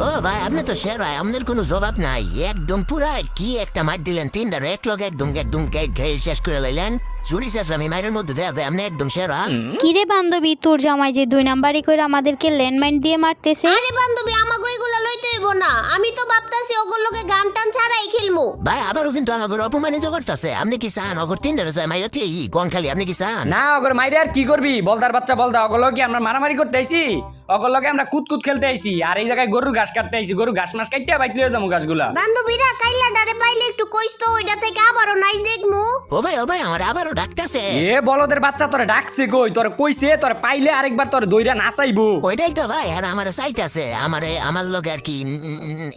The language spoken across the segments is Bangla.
ও ভাই আপনি তো শের ভাই আপনার কোনো জবাব নাই একদম পুরা কি একটা মার দিলেন তিনটার এক লগে একদম একদম খেয়ে শেষ করে লাইলেন চুরি শেষ আমি মায়ের মধ্যে দেয়া যায় আপনি একদম সেরা কিরে বান্ধবী তোর জামাই যে 2 নাম্বারই করে আমাদেরকে ল্যান্ডমাইন দিয়ে মারতেছে। আরে বান্ধবী আমাকে ওইগুলা লইতে হইব না, আমি তো ভাবতাছি ওগুলোকে গান টান ছাড়াই খেলমু। ভাই আবারও কিন্তু আমাকে অপমানিত করতেছে আপনি কি চান অগর তিনটার যায় মাইর কোন খালি আপনি কি চান না ওগর মাইরে আর কি করবি বলদার বাচ্চা বলদা ওগুলো কি আমরা মারামারি করতে আইছি ওগুলোকে আমরা কুতকুত খেলতে আইছি আর এই জায়গায় গরুর ঘাস কাটতে আইছি গরু ঘাস মাস কাটতে বাইক লয়ে যাবো ঘাসগুলা বান্ধবীরা কাইলা ডারে পাইলে একটু কইস তো ওইটা থেকে আবারও নাচ দেখমু। ও ভাই আমার আবারও ডাকতেছে এ বলদের বাচ্চা তোরে ডাকছে কই তোরে কইছে তোরে পাইলে আরেকবার তোরে দইরা নাচাইবো ওইটাই তো ভাই আর আমার চাইতেছে আমার লোক আর কি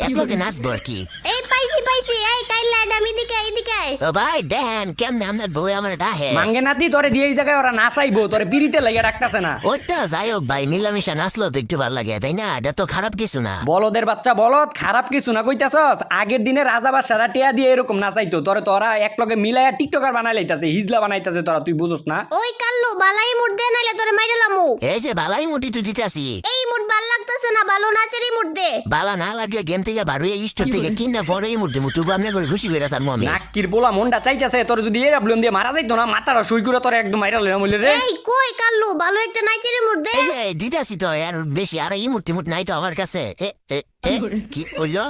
এক লোকে নাচবো আর কি এই পাইছি এই কাইলা ডামি দিকে এইদিকে ও ভাই দেখেন কেমনে আপনার বউ আমার ডাহে মাঙ্গে নাতি তোরে দিয়ে এই জায়গায় ওরা নাচাইবো তোরে পিড়িতে লাগিয়ে ডাকতেছে না ওইটা যাই হোক ভাই মিলামিশা নাচলো তো একটু ভালো লাগে তাই না এটা তো খারাপ কিছু না বলদের বাচ্চা বলদ খারাপ কিছু না কইতাছস আগের দিনে রাজা বা সারা টিয়া দিয়ে এরকম নাচাইতো তোরা এক লগে মিলাইয়া টিকটকার বানাই লাইতাছে হিজলা বানাইতাছে তোরা তুই বুঝছ না ওই কাল্লু বালাই মুড দে নাইলে তোরে মাইরালামু। এই যে বালাই মুটি তো দিতেছি এই মুড ভাল লাগতেছে না, ভালো নাচেরই মুড দে। বালা না লাগে গেম থেকে বারুয়ে স্টোর থেকে কিনা পরে এই মুহূর্তে মুটু আপনি করে খুশি করে স্যার মমি নাক্কির পোলা মনটা চাইতাছে তোর যদি এরা ব্লন দিয়ে মারা যাইতো না মাথাটা সই করে তোর একদম মাইরা লইলাম বলে রে এই কই কাল্লু ভালো একটা নাচেরই মুড দে। এই যে দিতেছি তো আর বেশি আর এই মুহূর্তে মুট নাই তো আমার কাছে কি বললো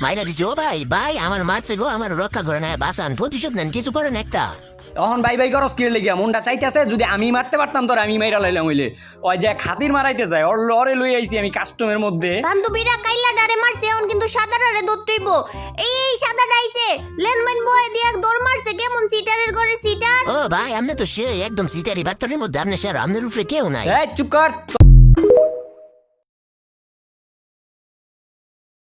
মাইরা দিচ্ছি ও ভাই আমার মারছে গো আমার রক্ষা করে নেয় বাসান প্রতিশোধ নেন কিছু করেন একটা তখন বাই করস কি লেগিয়া মনটা চাইতেছে যদি আমি মারতে পারতাম তোর আমি মাইরা লাইলাম হইলে ওই যে খাতির মারাইতে যায় ওর লরে লই আইছি আমি কাস্টমের মধ্যে বান্ধবীরা কাইলা ডারে মারছে এখন কিন্তু সাদাটারে ধরতেইব। এই সাদাটা আইছে ল্যান্ডমাইন বয়ে দিয়ে দৌড় মারছে কেমন সিটারের ঘরে সিটার। ও ভাই আপনি তো সে একদম সিটারি বাত্তরের মধ্যে আপনি স্যার আপনার উপরে কেউ নাই এই চুপ কর